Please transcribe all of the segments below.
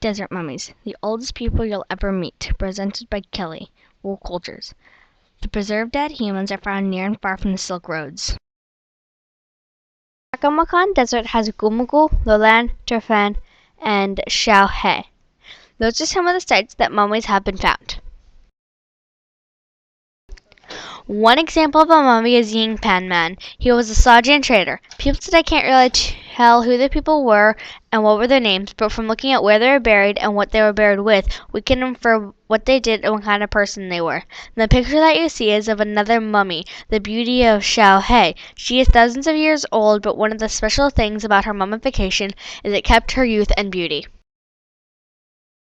Desert Mummies, the oldest people you'll ever meet, presented by Kelly, World Cultures. The preserved dead humans are found near and far from the Silk Roads. Taklamakan Desert has Gumugu, Lolan, Turfan, and Shaohe. Those are some of the sites that mummies have been found. One example of a mummy is Ying Pan Man. He was a Sajian trader. People today can't really tell who the people were and what were their names, but from looking at where they were buried and what they were buried with, we can infer what they did and what kind of person they were. The picture that you see is of another mummy, the beauty of Xiao He. She is thousands of years old, but one of the special things about her mummification is it kept her youth and beauty.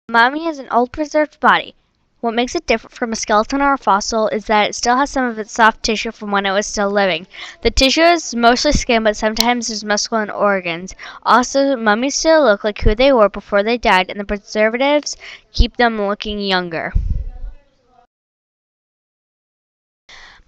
A mummy is an old preserved body. What makes it different from a skeleton or a fossil is that it still has some of its soft tissue from when it was still living. The tissue is mostly skin, but sometimes there's muscle and organs. Also, mummies still look like who they were before they died, and the preservatives keep them looking younger.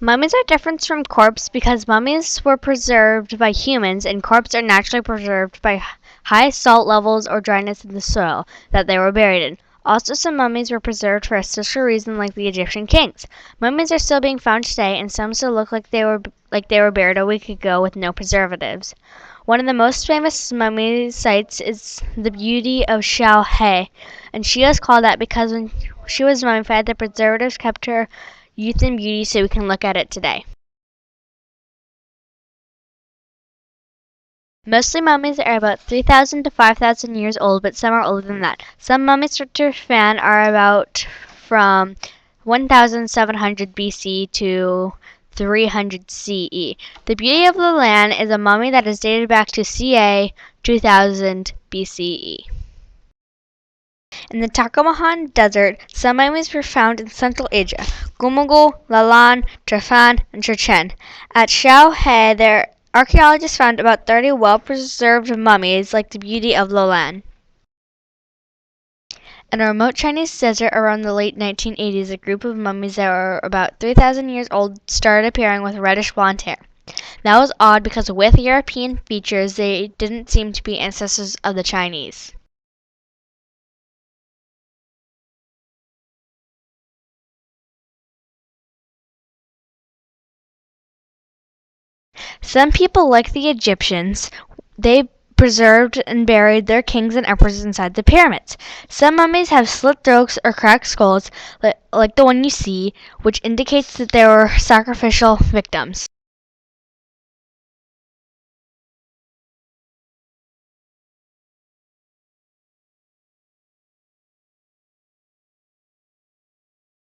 Mummies are different from corpses because mummies were preserved by humans, and corpses are naturally preserved by high salt levels or dryness in the soil that they were buried in. Also, some mummies were preserved for a special reason, like the Egyptian kings. Mummies are still being found today, and some still look like they were buried a week ago with no preservatives. One of the most famous mummy sites is the beauty of Xiao He, and she is called that because when she was mummified, the preservatives kept her youth and beauty, so we can look at it today. Mostly mummies are about 3,000 to 5,000 years old, but some are older than that. Some mummies from Turfan are about from 1,700 BC to 300 CE. The beauty of the land is a mummy that is dated back to ca. 2000 BCE. In the Taklamakan Desert, some mummies were found in Central Asia: Gumugu, Lalan, Turfan, and Chechen. At Xiao He, there archaeologists found about 30 well-preserved mummies like the beauty of Lolan. In a remote Chinese desert around the late 1980s, a group of mummies that were about 3,000 years old started appearing with reddish blonde hair. That was odd because with European features, they didn't seem to be ancestors of the Chinese. Some people, like the Egyptians, they preserved and buried their kings and emperors inside the pyramids. Some mummies have slit throats or cracked skulls, like the one you see, which indicates that they were sacrificial victims.